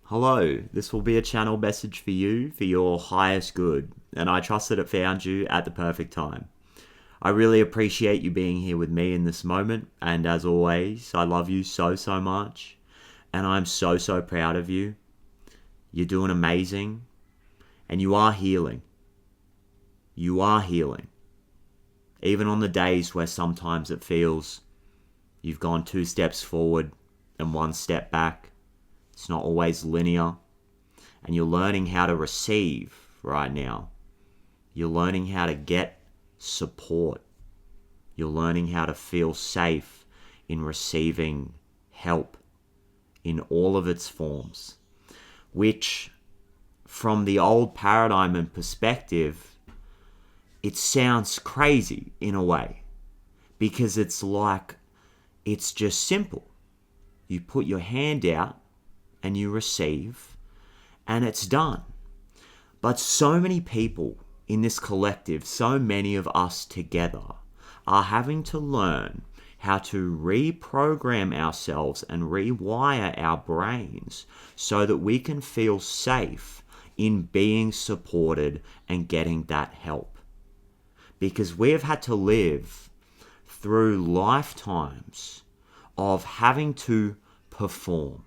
Hello, this will be a channel message for you for your highest good, and I trust that it found you at the perfect time. I really appreciate you being here with me in this moment, and as always, I love you so much, and I'm so proud of you. You're doing amazing, and you are healing. You are healing. Even on the days where sometimes it feels you've gone 2 steps forward and 1 step back. It's not always linear. And you're learning how to receive right now. You're learning how to get support. You're learning how to feel safe in receiving help in all of its forms. Which, from the old paradigm and perspective, it sounds crazy in a way. Because it's like, it's just simple. You put your hand out and you receive, and it's done. But so many people in this collective, so many of us together, are having to learn how to reprogram ourselves and rewire our brains so that we can feel safe in being supported and getting that help. Because we have had to live through lifetimes of having to perform,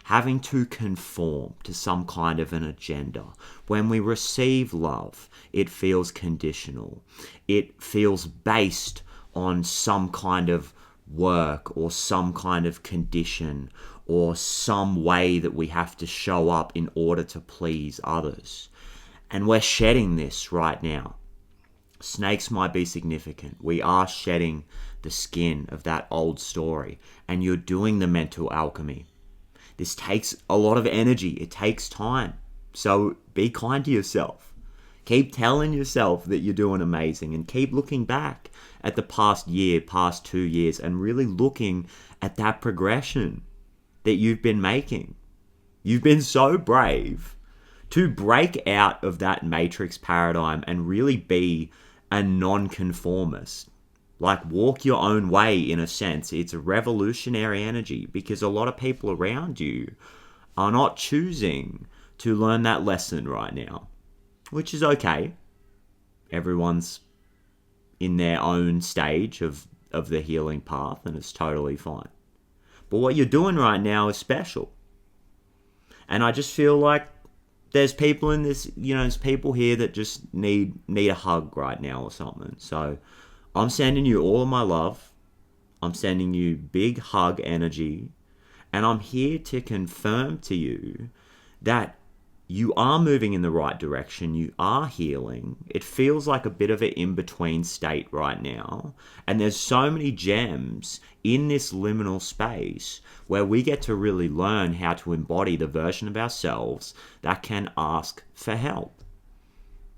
having to conform to some kind of an agenda. When we receive love, it feels conditional. It feels based on some kind of work or some kind of condition or some way that we have to show up in order to please others. And we're shedding this right now. Snakes might be significant. We are shedding the skin of that old story, and you're doing the mental alchemy. This takes a lot of energy. It takes time. So be kind to yourself. Keep telling yourself that you're doing amazing, and keep looking back at the past year, past 2 years, and really looking at that progression that you've been making. You've been so brave to break out of that matrix paradigm and really be a non-conformist. Like, walk your own way in a sense. It's a revolutionary energy because a lot of people around you are not choosing to learn that lesson right now, which is okay. Everyone's in their own stage of the healing path, and it's totally fine. But what you're doing right now is special. And I just feel like there's people in this, there's people here that just need a hug right now or something. So I'm sending you all of my love. I'm sending you big hug energy. And I'm here to confirm to you that you are moving in the right direction. You are healing. It feels like a bit of an in-between state right now. And there's so many gems in this liminal space where we get to really learn how to embody the version of ourselves that can ask for help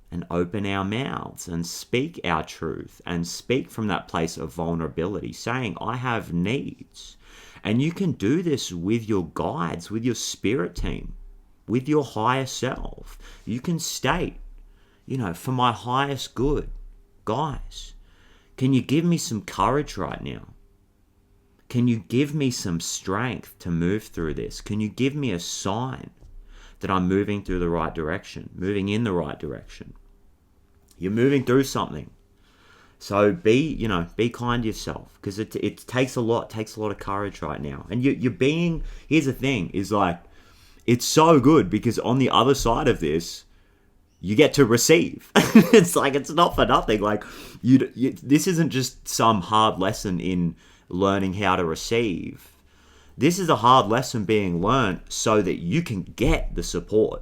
and open our mouths and speak our truth and speak from that place of vulnerability, saying, I have needs. And you can do this with your guides, with your spirit team, with your higher self. You can state, for my highest good, guys, can you give me some courage right now? Can you give me some strength to move through this? Can you give me a sign that I'm moving through the right direction, moving in the right direction? You're moving through something. So be kind to yourself, because it takes a lot of courage right now. And you're being, here's the thing, is like, it's so good because on the other side of this, you get to receive. It's like, it's not for nothing. Like, this isn't just some hard lesson in learning how to receive. This is a hard lesson being learned so that you can get the support,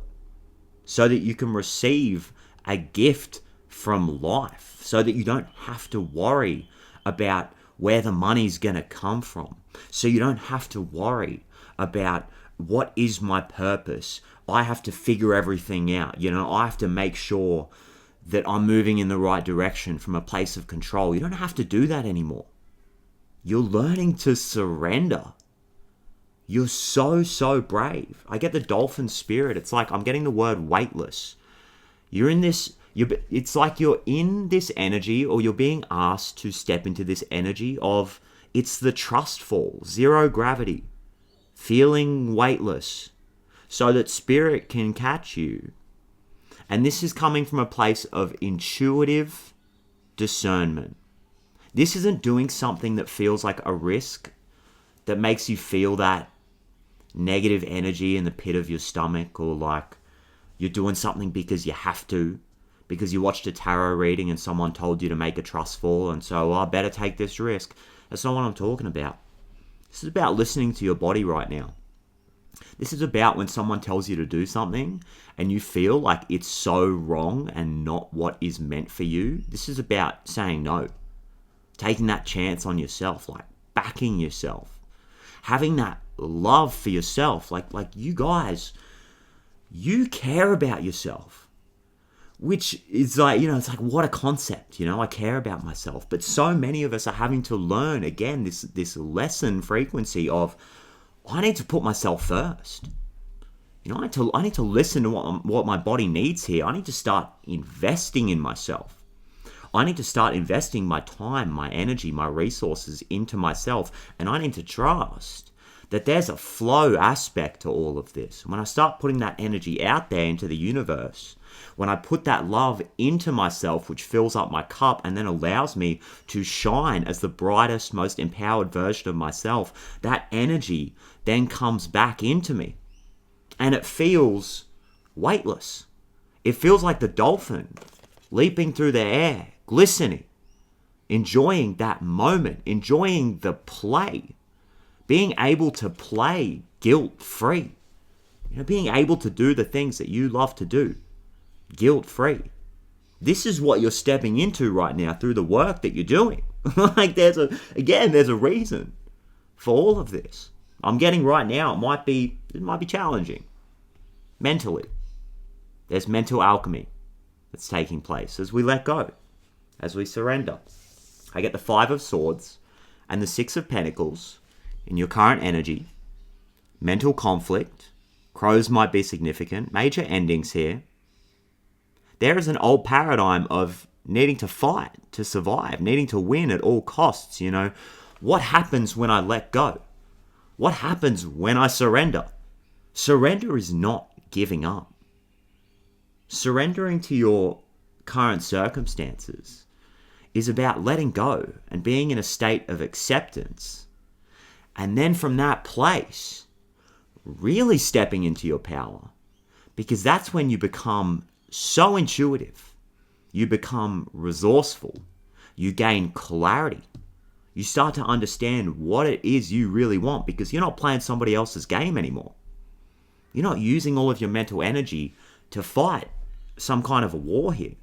so that you can receive a gift from life, so that you don't have to worry about where the money's going to come from, so you don't have to worry about what is my purpose. I have to figure everything out. I have to make sure that I'm moving in the right direction from a place of control. You don't have to do that anymore. You're learning to surrender. You're so brave. I get the dolphin spirit. It's like I'm getting the word weightless. You're in this, it's like you're in this energy, or you're being asked to step into this energy of, it's the trust fall, zero gravity, feeling weightless, so that spirit can catch you. And this is coming from a place of intuitive discernment. This isn't doing something that feels like a risk, that makes you feel that negative energy in the pit of your stomach, or like you're doing something because you have to, because you watched a tarot reading and someone told you to make a trust fall, and so, I better take this risk. That's not what I'm talking about. This is about listening to your body right now. This is about when someone tells you to do something and you feel like it's so wrong and not what is meant for you. This is about saying no. Taking that chance on yourself, like backing yourself. Having that love for yourself. Like you guys, you care about yourself. Which is like, it's like, what a concept, I care about myself. But so many of us are having to learn, again, this lesson frequency of, I need to put myself first. I need to listen to what my body needs here. I need to start investing in myself. I need to start investing my time, my energy, my resources into myself. And I need to trust that there's a flow aspect to all of this. When I start putting that energy out there into the universe, when I put that love into myself, which fills up my cup and then allows me to shine as the brightest, most empowered version of myself, that energy then comes back into me. And it feels weightless. It feels like the dolphin leaping through the air, glistening, enjoying that moment, enjoying the play, being able to play guilt-free, being able to do the things that you love to do, guilt-free. This is what you're stepping into right now through the work that you're doing. Like there's a reason for all of this. I'm getting right now, it might be challenging mentally. There's mental alchemy that's taking place as we let go, as we surrender. I get the 5 of Swords and the 6 of Pentacles in your current energy. Mental conflict. Crows might be significant. Major endings here. There is an old paradigm of needing to fight to survive, needing to win at all costs. What happens when I let go? What happens when I surrender? Surrender is not giving up. Surrendering to your current circumstances is about letting go and being in a state of acceptance. And then from that place, really stepping into your power. Because that's when you become so intuitive. You become resourceful. You gain clarity. You start to understand what it is you really want, because you're not playing somebody else's game anymore. You're not using all of your mental energy to fight some kind of a war here.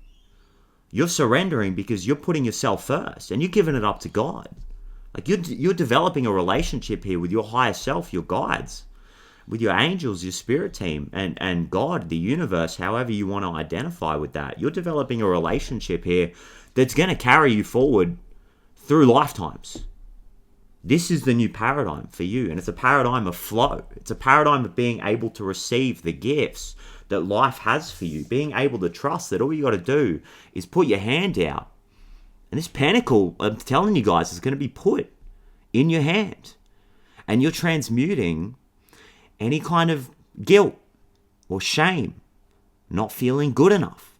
You're surrendering because you're putting yourself first and you're giving it up to God. Like you're developing a relationship here with your higher self, your guides, with your angels, your spirit team, and God, the universe, however you want to identify with that. You're developing a relationship here that's going to carry you forward through lifetimes. This is the new paradigm for you, and it's a paradigm of flow. It's a paradigm of being able to receive the gifts that life has for you, being able to trust that all you got to do is put your hand out. And this pentacle, I'm telling you guys, is going to be put in your hand. And you're transmuting any kind of guilt or shame, not feeling good enough,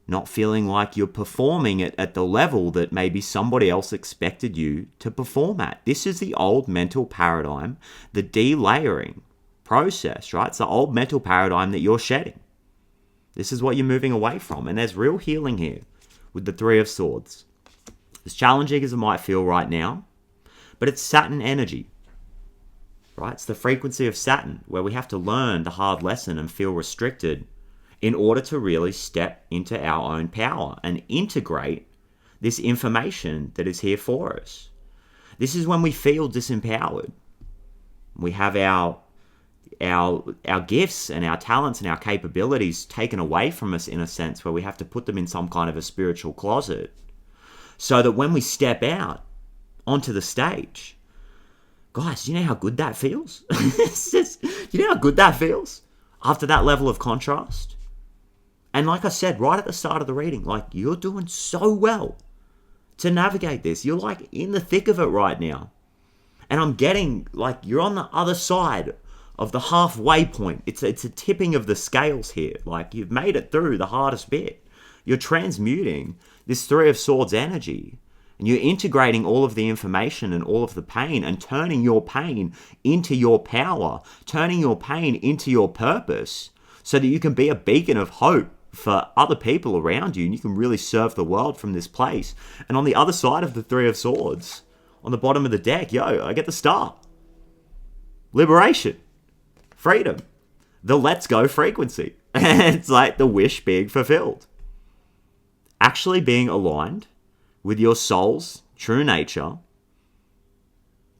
not feeling like you're performing at the level that maybe somebody else expected you to perform at. This is the old mental paradigm, the delayering process, right? It's the old mental paradigm that you're shedding. This is what you're moving away from. And there's real healing here with the 3 of Swords. As challenging as it might feel right now, but it's Saturn energy, right? It's the frequency of Saturn, where we have to learn the hard lesson and feel restricted in order to really step into our own power and integrate this information that is here for us. This is when we feel disempowered. We have our gifts and our talents and our capabilities taken away from us, in a sense, where we have to put them in some kind of a spiritual closet, so that when we step out onto the stage, guys, do you know how good that feels? Do you know how good that feels after that level of contrast? And like I said right at the start of the reading, like, you're doing so well to navigate this. You're like in the thick of it right now. And I'm getting like you're on the other side of the halfway point. It's a tipping of the scales here. Like, you've made it through the hardest bit. You're transmuting this Three of Swords energy, and you're integrating all of the information and all of the pain and turning your pain into your power, turning your pain into your purpose, so that you can be a beacon of hope for other people around you, and you can really serve the world from this place. And on the other side of the Three of Swords, on the bottom of the deck, I get the star. Liberation. Freedom. The let's go frequency. And it's like the wish being fulfilled. Actually being aligned with your soul's true nature,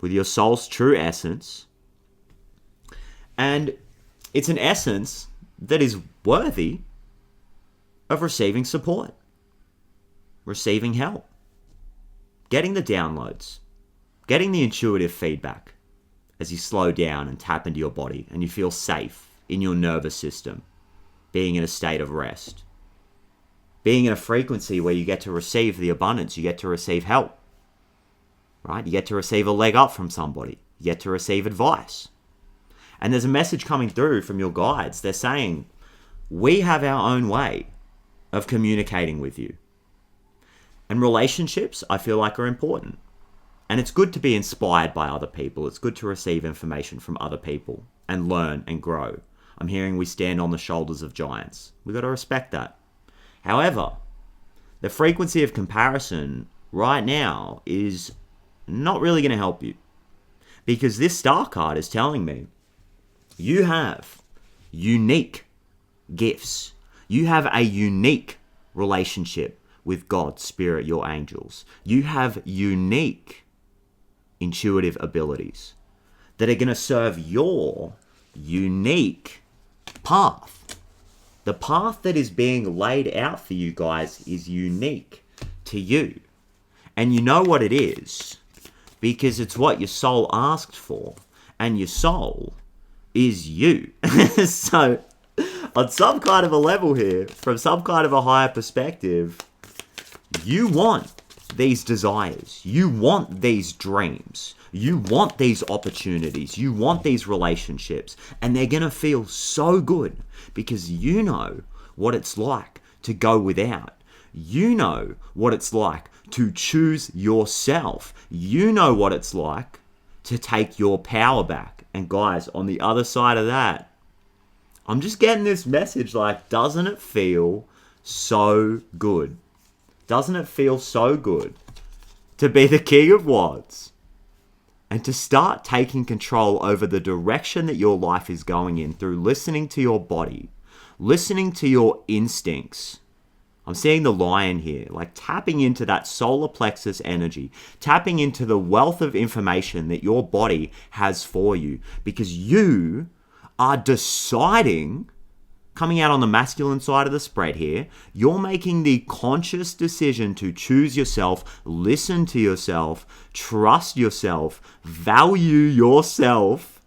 with your soul's true essence. And it's an essence that is worthy of receiving support, receiving help, getting the downloads, getting the intuitive feedback as you slow down and tap into your body and you feel safe in your nervous system, being in a state of rest, being in a frequency where you get to receive the abundance, you get to receive help, right? You get to receive a leg up from somebody, you get to receive advice. And there's a message coming through from your guides. They're saying, we have our own way of communicating with you. And relationships, I feel like, are important. And it's good to be inspired by other people. It's good to receive information from other people and learn and grow. I'm hearing we stand on the shoulders of giants. We've got to respect that. However, the frequency of comparison right now is not really going to help you. Because this star card is telling me you have unique gifts. You have a unique relationship with God, Spirit, your angels. You have unique intuitive abilities that are going to serve your unique path. The path that is being laid out for you guys is unique to you. And you know what it is, because it's what your soul asked for. And your soul is you. So, on some kind of a level here, from some kind of a higher perspective, you want these desires. You want these dreams. You want these opportunities. You want these relationships. And they're going to feel so good because you know what it's like to go without. You know what it's like to choose yourself. You know what it's like to take your power back. And guys, on the other side of that, I'm just getting this message like, doesn't it feel so good? Doesn't it feel so good to be the King of Wands and to start taking control over the direction that your life is going in through listening to your body, listening to your instincts? I'm seeing the lion here, like tapping into that solar plexus energy, tapping into the wealth of information that your body has for you, because you are deciding, coming out on the masculine side of the spread here, you're making the conscious decision to choose yourself, listen to yourself, trust yourself, value yourself,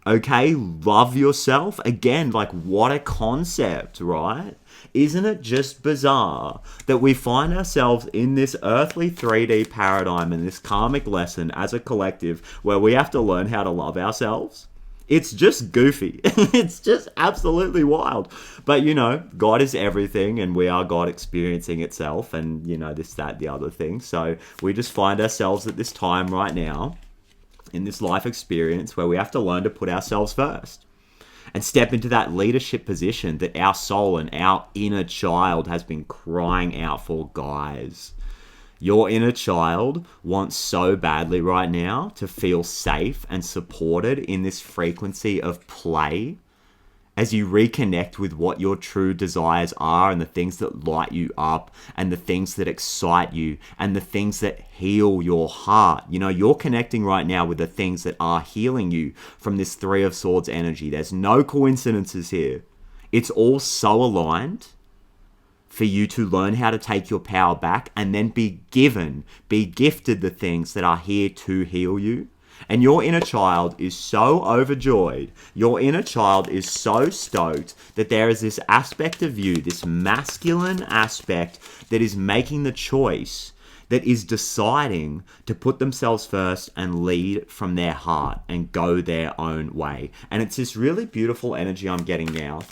okay? Love yourself. Again, like, what a concept, right? Isn't it just bizarre that we find ourselves in this earthly 3D paradigm and this karmic lesson as a collective where we have to learn how to love ourselves? It's just goofy. It's just absolutely wild. But, you know, God is everything and we are God experiencing itself and, you know, this, that, the other thing. So we just find ourselves at this time right now in this life experience where we have to learn to put ourselves first and step into that leadership position that our soul and our inner child has been crying out for, guys. Your inner child wants so badly right now to feel safe and supported in this frequency of play as you reconnect with what your true desires are and the things that light you up and the things that excite you and the things that heal your heart. You know, you're connecting right now with the things that are healing you from this Three of Swords energy. There's no coincidences here. It's all so aligned for you to learn how to take your power back and then be gifted the things that are here to heal you. And your inner child is so overjoyed. Your inner child is so stoked that there is this aspect of you, this masculine aspect that is making the choice that is deciding to put themselves first and lead from their heart and go their own way. And it's this really beautiful energy I'm getting now,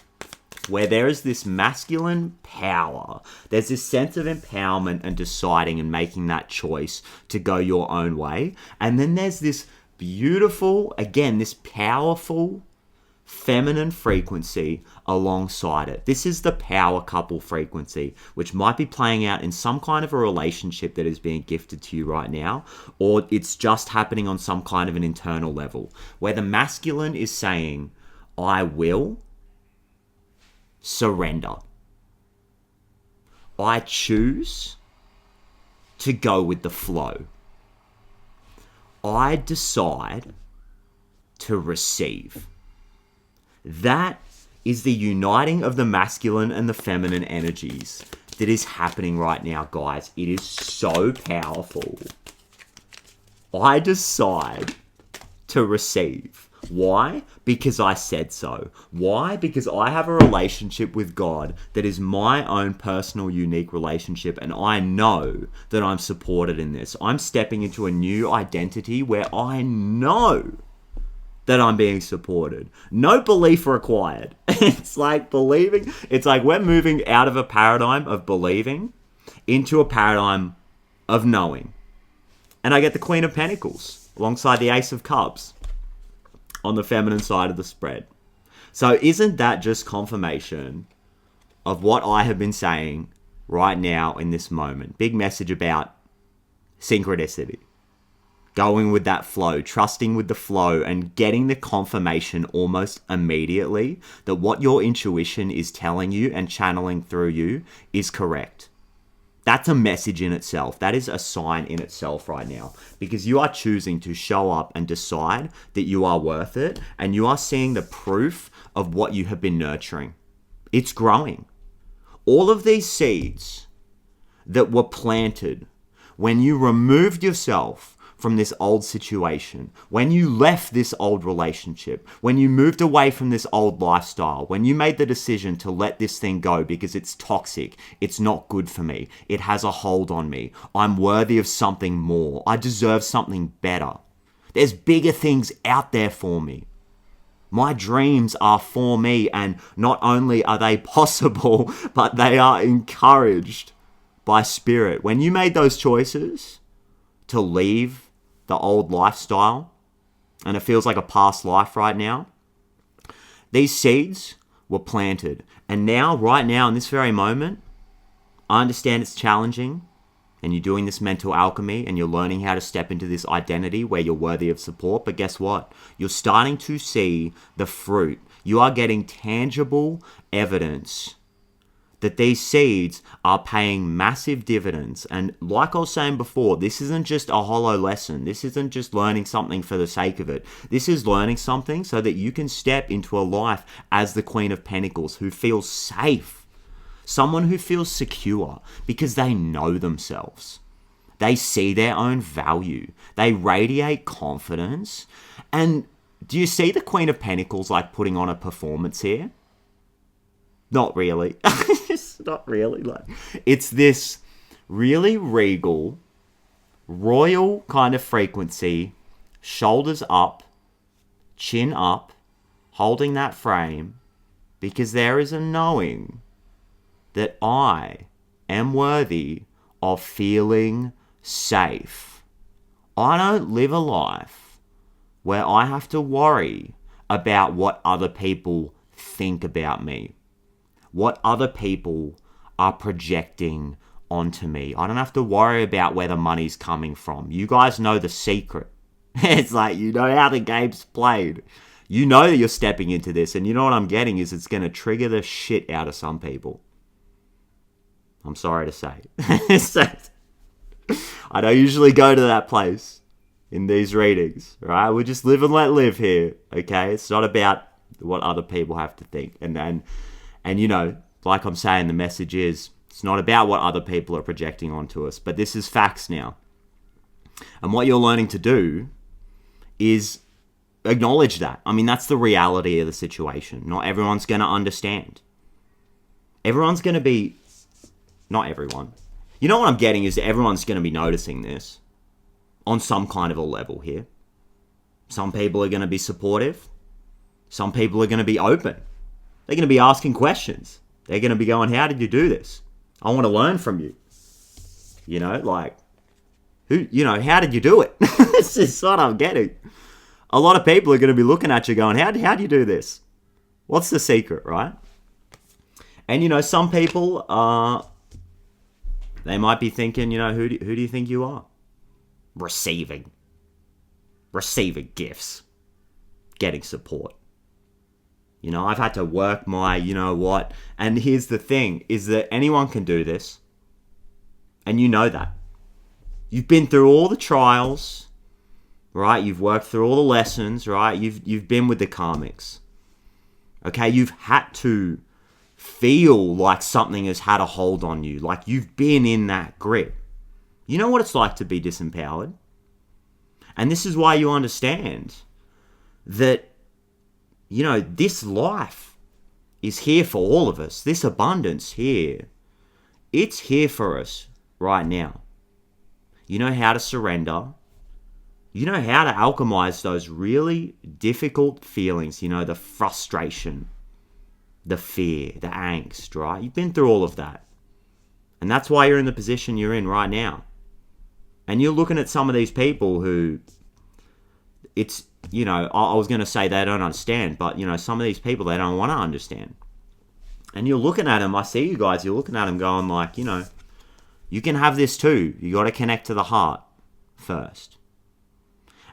where there is this masculine power. There's this sense of empowerment and deciding and making that choice to go your own way. And then there's this beautiful, again, this powerful feminine frequency alongside it. This is the power couple frequency, which might be playing out in some kind of a relationship that is being gifted to you right now, or it's just happening on some kind of an internal level, where the masculine is saying, I will surrender. I choose to go with the flow. I decide to receive. That is the uniting of the masculine and the feminine energies that is happening right now, guys. It is so powerful. I decide to receive. Why? Because I said so. Why? Because I have a relationship with God that is my own personal, unique relationship, and I know that I'm supported in this. I'm stepping into a new identity where I know that I'm being supported. No belief required. It's like believing. It's like we're moving out of a paradigm of believing into a paradigm of knowing. And I get the Queen of Pentacles alongside the Ace of Cups on the feminine side of the spread. So isn't that just confirmation of what I have been saying right now in this moment? Big message about synchronicity. Going with that flow, trusting with the flow, and getting the confirmation almost immediately that what your intuition is telling you and channeling through you is correct. That's a message in itself. That is a sign in itself right now, because you are choosing to show up and decide that you are worth it, and you are seeing the proof of what you have been nurturing. It's growing. All of these seeds that were planted when you removed yourself from this old situation, when you left this old relationship, when you moved away from this old lifestyle, when you made the decision to let this thing go because it's toxic, it's not good for me, it has a hold on me, I'm worthy of something more, I deserve something better. There's bigger things out there for me. My dreams are for me, and not only are they possible, but they are encouraged by spirit. When you made those choices to leave the old lifestyle, and it feels like a past life right now, these seeds were planted. And now, right now, in this very moment, I understand it's challenging, and you're doing this mental alchemy, and you're learning how to step into this identity where you're worthy of support. But guess what? You're starting to see the fruit. You are getting tangible evidence that these seeds are paying massive dividends. And like I was saying before, this isn't just a hollow lesson. This isn't just learning something for the sake of it. This is learning something so that you can step into a life as the Queen of Pentacles, who feels safe. Someone who feels secure because they know themselves. They see their own value. They radiate confidence. And do you see the Queen of Pentacles like putting on a performance here? Not really. It's not really. Like, it's this really regal, royal kind of frequency, shoulders up, chin up, holding that frame, because there is a knowing that I am worthy of feeling safe. I don't live a life where I have to worry about what other people think about me, what other people are projecting onto me. I don't have to worry about where the money's coming from. You guys know the secret. It's like, you know how the game's played. You know that you're stepping into this, and you know what I'm getting is it's going to trigger the shit out of some people. I'm sorry to say. I don't usually go to that place in these readings, right? We just live and let live here, okay? It's not about what other people have to think. And you know, like I'm saying, the message is, it's not about what other people are projecting onto us, but this is facts now. And what you're learning to do is acknowledge that. I mean, that's the reality of the situation. Not everyone's going to understand. Everyone's going to be, not everyone, You know what I'm getting is everyone's going to be noticing this on some kind of a level here. Some people are going to be supportive. Some people are going to be open. They're going to be asking questions. They're going to be going, how did you do this? I want to learn from you. You know, like, how did you do it? This is what I'm getting. A lot of people are going to be looking at you going, how do you do this? What's the secret, right? And, some people, they might be thinking, who do you think you are? Receiving gifts. Getting support. I've had to work my, what. And here's the thing, is that anyone can do this. And you know that. You've been through all the trials, right? You've worked through all the lessons, right? You've been with the karmics. Okay, you've had to feel like something has had a hold on you. Like you've been in that grip. You know what it's like to be disempowered. And this is why you understand that, this life is here for all of us. This abundance here, it's here for us right now. You know how to surrender. You know how to alchemize those really difficult feelings, the frustration, the fear, the angst, right? You've been through all of that. And that's why you're in the position you're in right now. And you're looking at some of these people who, it's, I was going to say they don't understand, but, some of these people, they don't want to understand. And you're looking at them, I see you guys, you're looking at them going like, you can have this too. You got to connect to the heart first.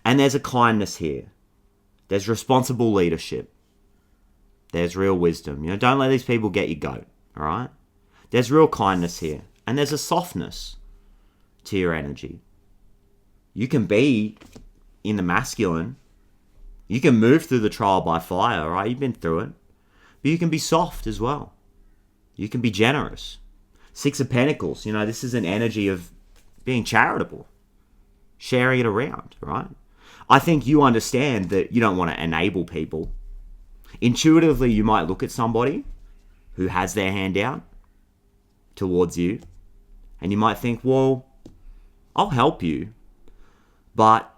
And there's a kindness here. There's responsible leadership. There's real wisdom. Don't let these people get your goat, all right? There's real kindness here. And there's a softness to your energy. You can be in the masculine. You can move through the trial by fire, right? You've been through it. But you can be soft as well. You can be generous. Six of Pentacles, this is an energy of being charitable. Sharing it around, right? I think you understand that you don't want to enable people. Intuitively, you might look at somebody who has their hand out towards you, and you might think, well, I'll help you, but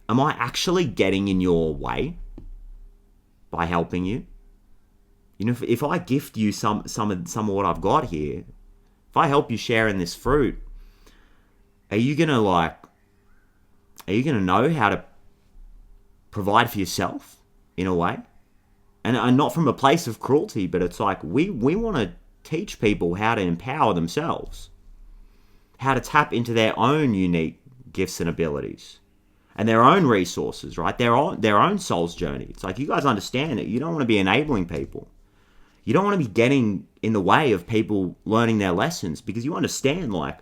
am I actually getting in your way by helping you? If I gift you some of what I've got here, if I help you share in this fruit, are you gonna know how to provide for yourself in a way? And not from a place of cruelty, but it's like we want to teach people how to empower themselves, how to tap into their own unique gifts and abilities, and their own resources, right? Their own soul's journey. It's like you guys understand that you don't want to be enabling people. You don't want to be getting in the way of people learning their lessons, because you understand, like,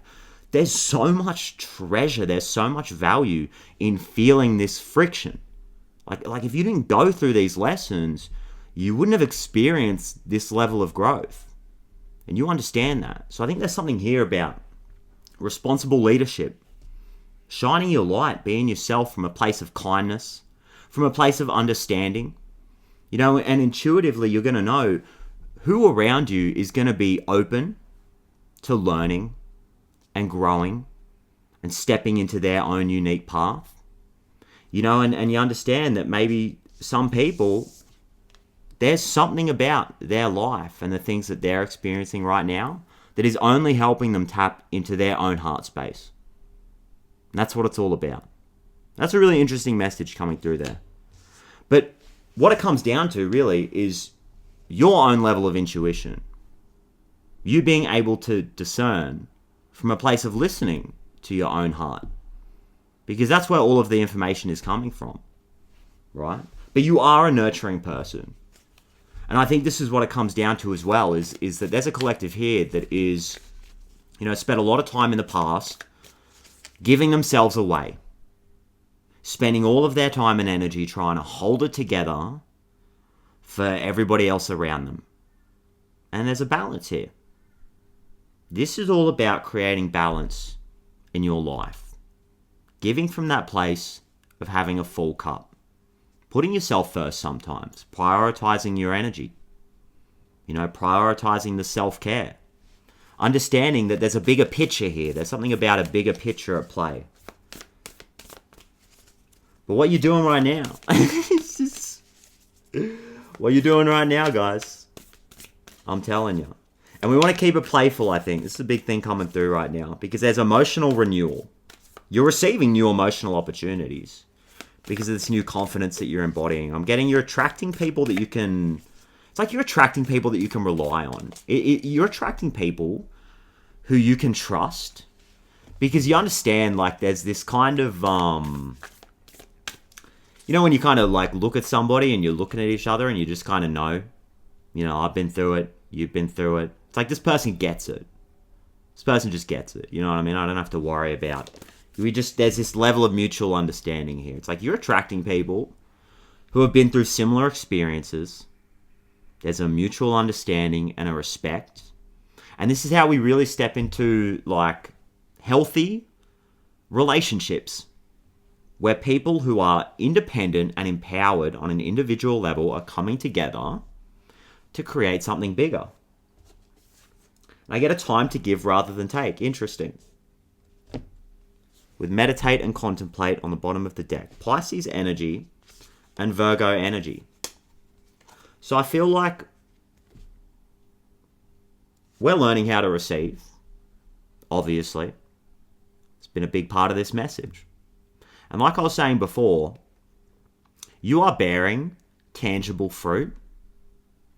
there's so much treasure, there's so much value in feeling this friction. Like if you didn't go through these lessons, you wouldn't have experienced this level of growth. And you understand that. So I think there's something here about responsible leadership, shining your light, being yourself from a place of kindness, from a place of understanding, and intuitively you're going to know who around you is going to be open to learning and growing and stepping into their own unique path. And you understand that maybe some people, there's something about their life and the things that they're experiencing right now that is only helping them tap into their own heart space. And that's what it's all about. That's a really interesting message coming through there. But what it comes down to really is your own level of intuition. You being able to discern from a place of listening to your own heart. Because that's where all of the information is coming from, right? But you are a nurturing person. And I think this is what it comes down to as well, is that there's a collective here that is, spent a lot of time in the past giving themselves away. Spending all of their time and energy trying to hold it together for everybody else around them. And there's a balance here. This is all about creating balance in your life. Giving from that place of having a full cup. Putting yourself first sometimes. Prioritizing your energy. Prioritizing the self-care. Understanding that there's a bigger picture here. There's something about a bigger picture at play. But what you're doing right now... what you're doing right now, guys. I'm telling you. And we want to keep it playful, I think. This is a big thing coming through right now. Because there's emotional renewal. You're receiving new emotional opportunities. Because of this new confidence that you're embodying. I'm getting you're attracting people that you can... It's like you're attracting people that you can rely on. You're attracting people who you can trust. Because you understand, like, there's this kind of... You know when you kind of, like, look at somebody and you're looking at each other and you just kind of know? You know, I've been through it. You've been through it. It's like this person gets it. This person just gets it. You know what I mean? I don't have to worry about... there's this level of mutual understanding here. It's like you're attracting people who have been through similar experiences. There's a mutual understanding and a respect. And this is how we really step into, like, healthy relationships. Where people who are independent and empowered on an individual level are coming together to create something bigger. And I get a time to give rather than take. Interesting. With meditate and contemplate on the bottom of the deck. Pisces energy and Virgo energy. So I feel like we're learning how to receive. Obviously. It's been a big part of this message. And like I was saying before, you are bearing tangible fruit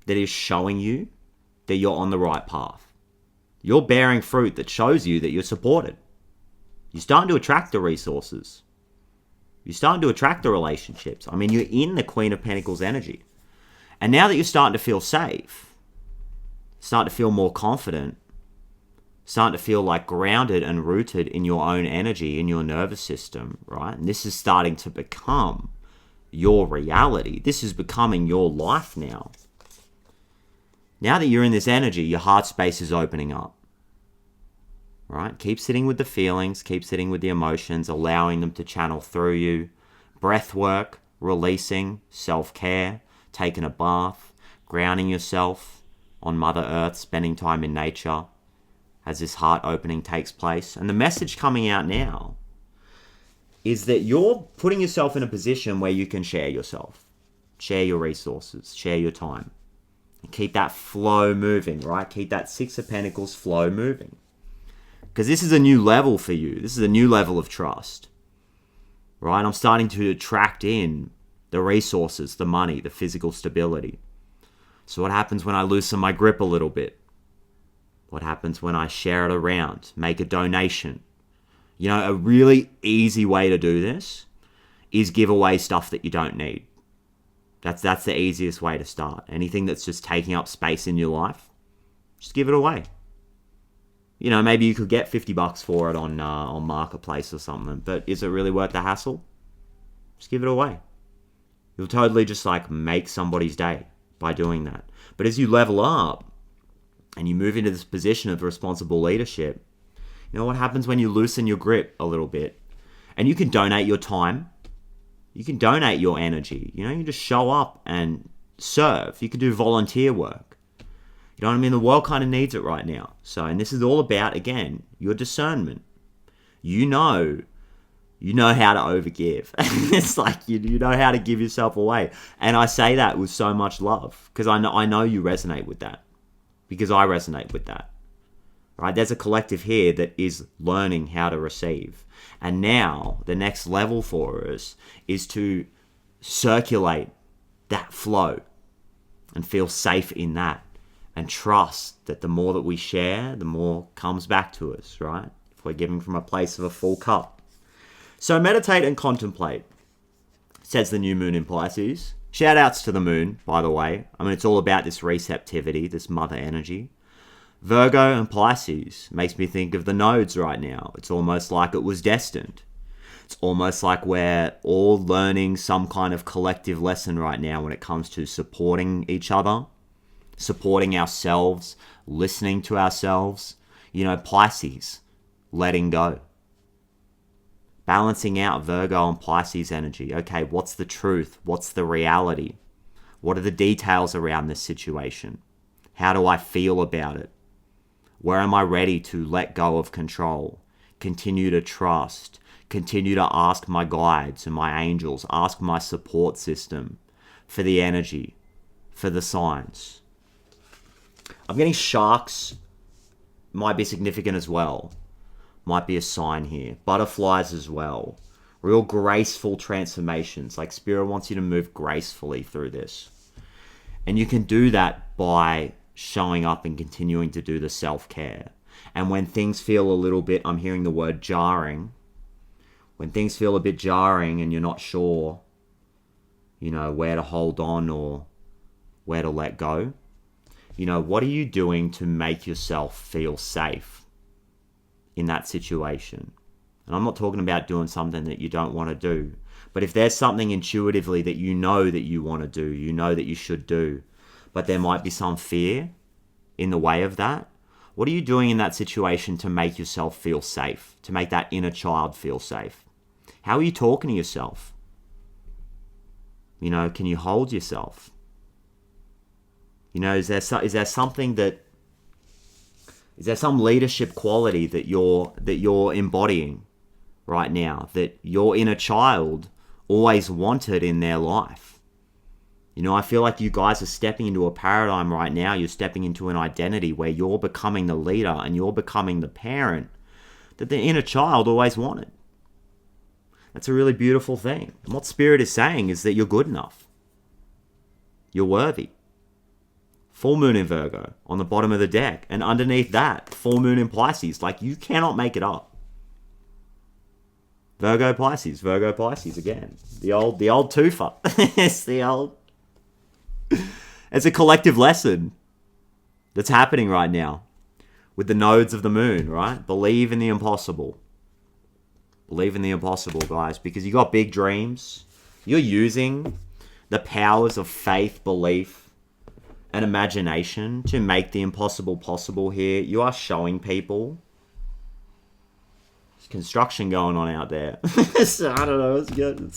that is showing you that you're on the right path. You're bearing fruit that shows you that you're supported. You're starting to attract the resources. You're starting to attract the relationships. I mean, you're in the Queen of Pentacles energy. And now that you're starting to feel safe, starting to feel more confident, starting to feel like grounded and rooted in your own energy, in your nervous system, right? And this is starting to become your reality. This is becoming your life now. Now that you're in this energy, your heart space is opening up, right? Keep sitting with the feelings, keep sitting with the emotions, allowing them to channel through you. Breath work, releasing, self-care, taking a bath, grounding yourself on Mother Earth, spending time in nature, as this heart opening takes place. And the message coming out now is that you're putting yourself in a position where you can share yourself, share your resources, share your time, and keep that flow moving, right? Keep that Six of Pentacles flow moving. Because this is a new level for you. This is a new level of trust, right? I'm starting to attract in the resources, the money, the physical stability. So what happens when I loosen my grip a little bit? What happens when I share it around, make a donation? You know, a really easy way to do this is give away stuff that you don't need. That's the easiest way to start. Anything that's just taking up space in your life, just give it away. You know, maybe you could get $50 for it on Marketplace or something, but is it really worth the hassle? Just give it away. You'll totally just like make somebody's day by doing that. But as you level up, and you move into this position of responsible leadership, you know what happens when you loosen your grip a little bit? And you can donate your time. You can donate your energy. You know, you can just show up and serve. You can do volunteer work. You know what I mean? The world kind of needs it right now. So, and this is all about, again, your discernment. You know how to overgive. It's like you know how to give yourself away. And I say that with so much love because I know you resonate with that. Because I resonate with that, right? There's a collective here that is learning how to receive. And now the next level for us is to circulate that flow and feel safe in that and trust that the more that we share, the more comes back to us, right? If we're giving from a place of a full cup. So meditate and contemplate, says the new moon in Pisces. Shout outs to the moon, by the way. I mean, it's all about this receptivity, this mother energy. Virgo and Pisces makes me think of the nodes right now. It's almost like it was destined. It's almost like we're all learning some kind of collective lesson right now when it comes to supporting each other, supporting ourselves, listening to ourselves. You know, Pisces, letting go. Balancing out Virgo and Pisces energy. Okay, what's the truth? What's the reality? What are the details around this situation? How do I feel about it? Where am I ready to let go of control? Continue to trust. Continue to ask my guides and my angels, ask my support system for the energy, for the signs. I'm getting sharks might be significant as well. Might be a sign here. Butterflies as well. Real graceful transformations. Like Spirit wants you to move gracefully through this. And you can do that by showing up and continuing to do the self-care. And when things feel a little bit, I'm hearing the word jarring. When things feel a bit jarring and you're not sure, you know, where to hold on or where to let go, you know, what are you doing to make yourself feel safe in that situation? And I'm not talking about doing something that you don't want to do. But if there's something intuitively that you know that you want to do, you know that you should do, but there might be some fear in the way of that, what are you doing in that situation to make yourself feel safe, to make that inner child feel safe? How are you talking to yourself? You know, can you hold yourself? You know, is there something that, is there some leadership quality that you're embodying right now that your inner child always wanted in their life? You know, I feel like you guys are stepping into a paradigm right now. You're stepping into an identity where you're becoming the leader and you're becoming the parent that the inner child always wanted. That's a really beautiful thing. And what Spirit is saying is that you're good enough. You're worthy. Full moon in Virgo on the bottom of the deck. And underneath that, full moon in Pisces. Like, you cannot make it up. Virgo Pisces again. The old twofer. It's a collective lesson that's happening right now with the nodes of the moon, right? Believe in the impossible. Believe in the impossible, guys, because you got big dreams. You're using the powers of faith, belief, and imagination to make the impossible possible here. You are showing people. There's construction going on out there. So, I don't know. It's good.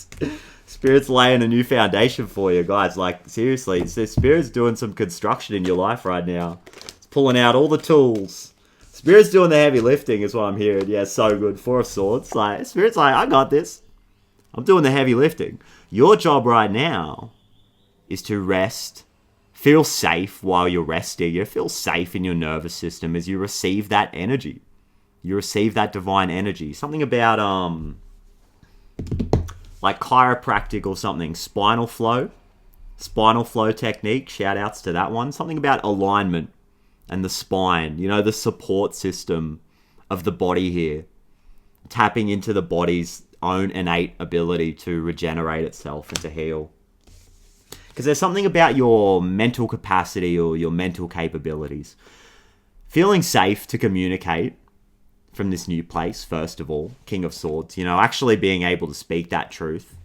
Spirit's laying a new foundation for you, guys. Like, seriously, Spirit's doing some construction in your life right now. It's pulling out all the tools. Spirit's doing the heavy lifting is what I'm hearing. Yeah, so good. Four of Swords. Like, Spirit's like, I got this. I'm doing the heavy lifting. Your job right now is to rest. Feel safe while you're resting. You feel safe in your nervous system as you receive that energy. You receive that divine energy. Something about, like chiropractic or something. Spinal flow technique. Shout outs to that one. Something about alignment. And the spine, you know, the support system of the body here. Tapping into the body's own innate ability to regenerate itself and to heal. Because there's something about your mental capacity or your mental capabilities. Feeling safe to communicate from this new place, first of all. King of Swords, you know, actually being able to speak that truth.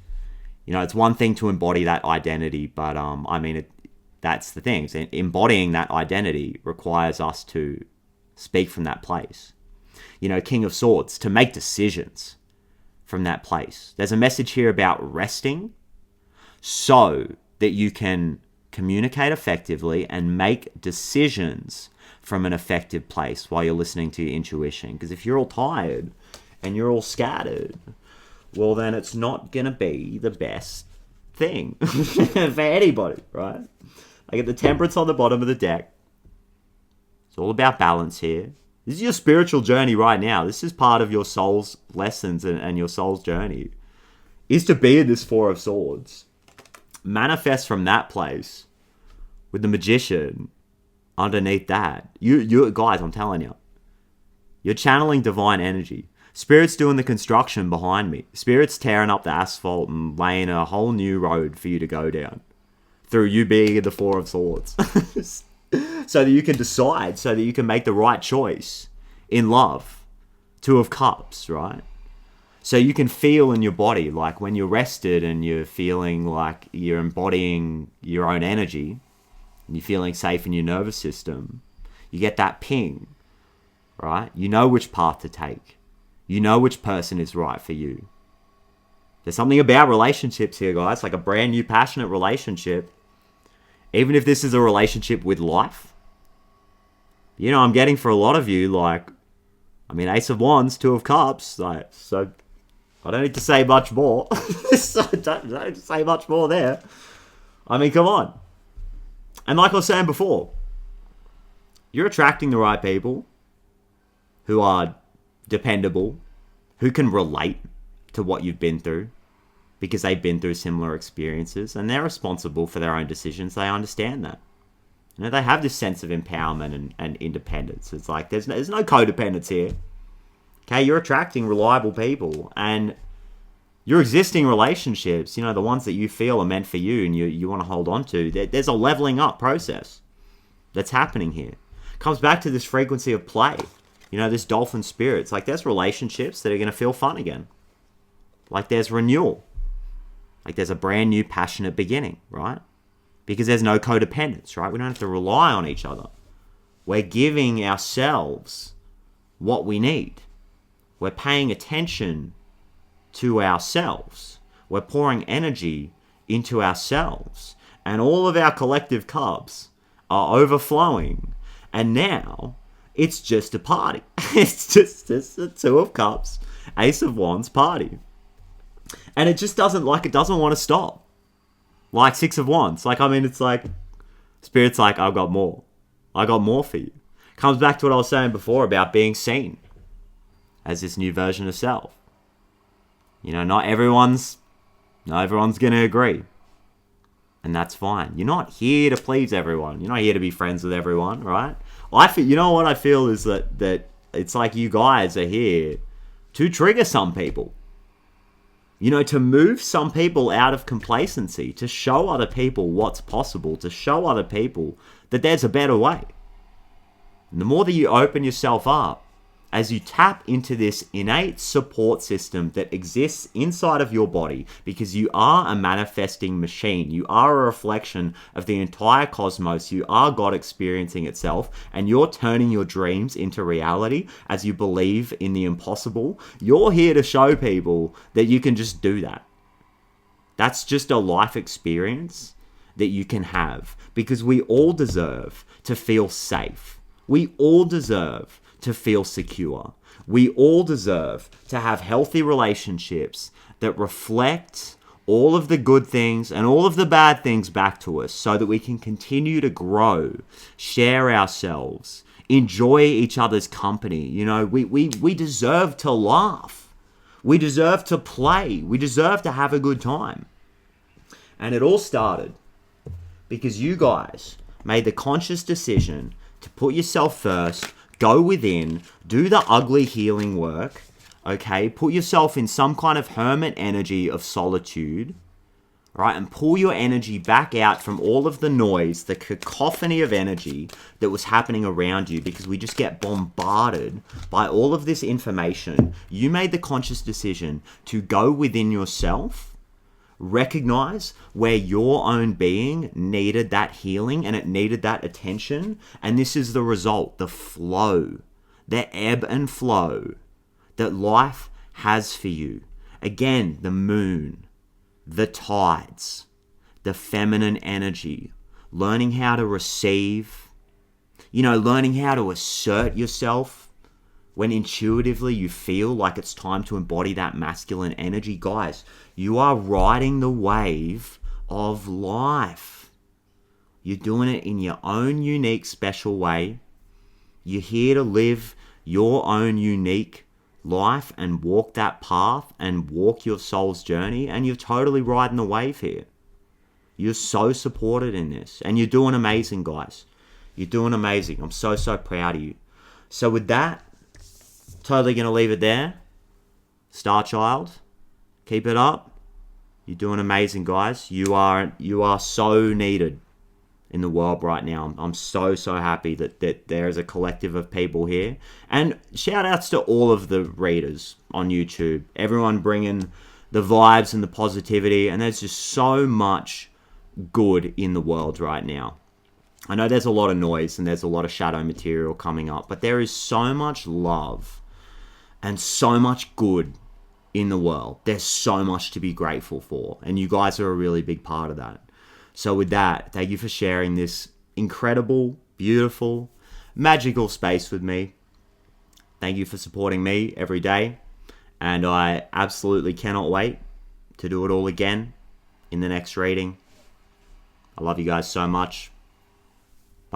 You know, it's one thing to embody that identity, but I mean, that's the thing. So embodying that identity requires us to speak from that place. You know, King of Swords, to make decisions from that place. There's a message here about resting so that you can communicate effectively and make decisions from an effective place while you're listening to your intuition. Because if you're all tired and you're all scattered, well, then it's not going to be the best thing for anybody, right? I get the Temperance on the bottom of the deck. It's all about balance here. This is your spiritual journey right now. This is part of your soul's lessons and your soul's journey. Is to be in this Four of Swords. Manifest from that place with the Magician underneath that. You guys, I'm telling you. You're channeling divine energy. Spirit's doing the construction behind me. Spirit's tearing up the asphalt and laying a whole new road for you to go down. Through you being in the Four of Swords. So that you can decide, so that you can make the right choice in love. Two of Cups, right? So you can feel in your body, like when you're rested and you're feeling like you're embodying your own energy, and you're feeling safe in your nervous system, you get that ping, right? You know which path to take. You know which person is right for you. There's something about relationships here, guys, like a brand new passionate relationship. Even if this is a relationship with life, You know, I'm getting for a lot of you, like, I mean, Ace of Wands, Two of Cups, like, so I don't need to say much more. So I don't need to say much more there. I mean, come on. And like I was saying before, you're attracting the right people who are dependable, who can relate to what you've been through because they've been through similar experiences and they're responsible for their own decisions. They understand that. You know, they have this sense of empowerment and independence. It's like there's no codependence here. Okay, you're attracting reliable people and your existing relationships, you know, the ones that you feel are meant for you and you want to hold on to, there's a leveling up process that's happening here. It comes back to this frequency of play. You know, this dolphin spirit. It's like there's relationships that are going to feel fun again. Like there's renewal. Like there's a brand new passionate beginning, right? Because there's no codependence, right? We don't have to rely on each other. We're giving ourselves what we need. We're paying attention to ourselves. We're pouring energy into ourselves. And all of our collective cups are overflowing. And now it's just a party. It's just a Two of Cups, Ace of Wands party. And it just doesn't want to stop. Like Six of Wands. Like, I mean, it's like, Spirit's like, I've got more. I got more for you. Comes back to what I was saying before about being seen as this new version of self. You know, not everyone's going to agree. And that's fine. You're not here to please everyone. You're not here to be friends with everyone, right? You know what I feel is that it's like you guys are here to trigger some people. You know, to move some people out of complacency, to show other people what's possible, to show other people that there's a better way. And the more that you open yourself up, as you tap into this innate support system that exists inside of your body, because you are a manifesting machine, you are a reflection of the entire cosmos, you are God experiencing itself, and you're turning your dreams into reality as you believe in the impossible, you're here to show people that you can just do that. That's just a life experience that you can have, because we all deserve to feel safe. We all deserve to feel secure. We all deserve to have healthy relationships that reflect all of the good things and all of the bad things back to us so that we can continue to grow, share ourselves, enjoy each other's company. You know, we deserve to laugh. We deserve to play. We deserve to have a good time. And it all started because you guys made the conscious decision to put yourself first, go within, do the ugly healing work, okay? Put yourself in some kind of hermit energy of solitude, right? And pull your energy back out from all of the noise, the cacophony of energy that was happening around you, because we just get bombarded by all of this information. You made the conscious decision to go within yourself, recognize where your own being needed that healing and it needed that attention, and this is the result, the flow, the ebb and flow that life has for you. Again, the moon, the tides, the feminine energy, learning how to receive, you know, learning how to assert yourself when intuitively you feel like it's time to embody that masculine energy. Guys, you are riding the wave of life. You're doing it in your own unique, special way. You're here to live your own unique life and walk that path and walk your soul's journey, and you're totally riding the wave here. You're so supported in this, and you're doing amazing, guys. You're doing amazing. I'm so proud of you. So with that, totally going to leave it there. Star Child, keep it up. You're doing amazing, guys. You are so needed in the world right now. I'm so happy that there is a collective of people here. And shout outs to all of the readers on YouTube. Everyone bringing the vibes and the positivity. And there's just so much good in the world right now. I know there's a lot of noise and there's a lot of shadow material coming up, but there is so much love and so much good in the world. There's so much to be grateful for, and you guys are a really big part of that. So with that, thank you for sharing this incredible, beautiful, magical space with me. Thank you for supporting me every day. And I absolutely cannot wait to do it all again in the next reading. I love you guys so much.